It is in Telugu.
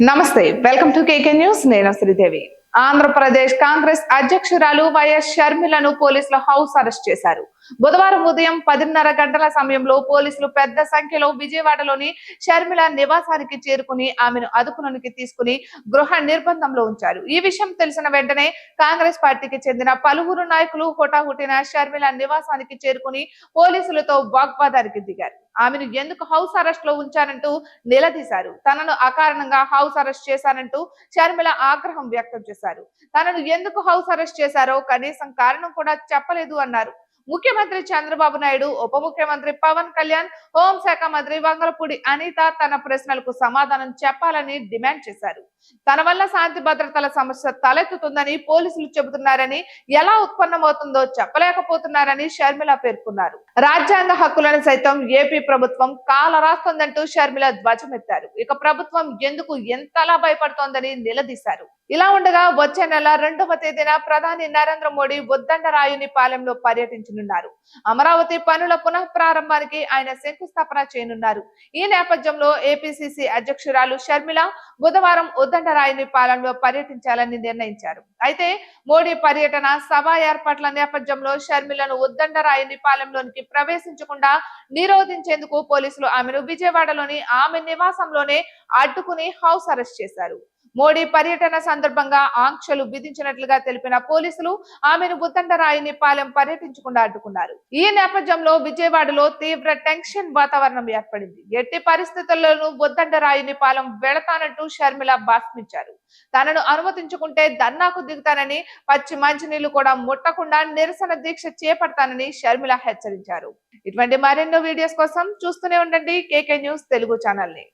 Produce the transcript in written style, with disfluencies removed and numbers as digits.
నమస్తే, వెల్కమ్ టు కేకే న్యూస్. నేను శ్రీదేవి. ఆంధ్రప్రదేశ్ కాంగ్రెస్ అధ్యక్షురాలు వైఎస్ షర్మిలను పోలీసులు హౌస్ అరెస్ట్ చేశారు. బుధవారం ఉదయం 10:30 గంటల సమయంలో పోలీసులు పెద్ద సంఖ్యలో విజయవాడలోని షర్మిల నివాసానికి చేరుకుని ఆమెను అదుపులోనికి తీసుకుని గృహ నిర్బంధంలో ఉంచారు. ఈ విషయం తెలిసిన వెంటనే కాంగ్రెస్ పార్టీకి చెందిన పలువురు నాయకులు హుటాహుటిన షర్మిల నివాసానికి చేరుకుని పోలీసులతో వాగ్వాదానికి దిగారు. ఆమెను ఎందుకు హౌస్ అరెస్ట్ లో ఉంచారంటూ నిలదీశారు. తనను అకారణంగా హౌస్ అరెస్ట్ చేశారంటూ షర్మిల ఆగ్రహం వ్యక్తం చేశారు. తనను ఎందుకు హౌస్ అరెస్ట్ చేశారో కనీసం కారణం కూడా చెప్పలేదు అన్నారు. ముఖ్యమంత్రి చంద్రబాబు నాయుడు, ఉప ముఖ్యమంత్రి పవన్ కళ్యాణ్, హోంశాఖ మంత్రి వంగలపూడి అనిత తన ప్రశ్నలకు సమాధానం చెప్పాలని డిమాండ్ చేశారు. తన వల్ల శాంతి భద్రతల సమస్య తలెత్తుతుందని పోలీసులు చెబుతున్నారని, ఎలా ఉత్పన్నమవుతుందో చెప్పలేకపోతున్నారని షర్మిల పేర్కొన్నారు. రాజ్యాంగ హక్కులను సైతం ఏపీ ప్రభుత్వం కాలరాస్తోందంటూ షర్మిల ధ్వజమెత్తారు. ఇక ప్రభుత్వం ఎందుకు ఎంతలా భయపడుతోందని నిలదీశారు. ఇలా ఉండగా వచ్చే నెల 2వ తేదీన ప్రధాని నరేంద్ర మోడీ ఉద్దండరాయునిపాలెంలో పర్యటించనున్నారు. అమరావతి పనుల పునః ప్రారంభానికి ఆయన శంకుస్థాపన చేయనున్నారు. ఈ నేపథ్యంలో ఏపీసీసీ అధ్యక్షురాలు షర్మిల బుధవారం ఉద్దండరాయునిపాలెంలో పర్యటించాలని నిర్ణయించారు. అయితే మోడీ పర్యటన సభ ఏర్పాట్ల నేపథ్యంలో షర్మిలను ఉద్దండరాయునిపాలెంలోనికి ప్రవేశించకుండా నిరోధించేందుకు పోలీసులు ఆమెను విజయవాడలోని ఆమె నివాసంలోనే అడ్డుకుని హౌస్ అరెస్ట్ చేశారు. మోడీ పర్యటన సందర్భంగా ఆంక్షలు విధించినట్లుగా తెలిపిన పోలీసులు ఆమెను ఉద్దండరాయునిపాలెం పర్యటించకుండా అడ్డుకున్నారు. ఈ నేపథ్యంలో విజయవాడలో తీవ్ర టెన్షన్ వాతావరణం ఏర్పడింది. ఎట్టి పరిస్థితుల్లోనూ ఉద్దండరాయునిపాలెం వెళతానంటూ షర్మిల భాష్మించారు. తనను అనుమతించుకుంటే ధర్నాకు దిగుతానని, పచ్చి మంచినీళ్లు కూడా ముట్టకుండా నిరసన దీక్ష చేపడతానని షర్మిల హెచ్చరించారు. ఇటువంటి మరెన్నో వీడియోస్ కోసం చూస్తూనే ఉండండి కేకే న్యూస్ తెలుగు ఛానల్ ని.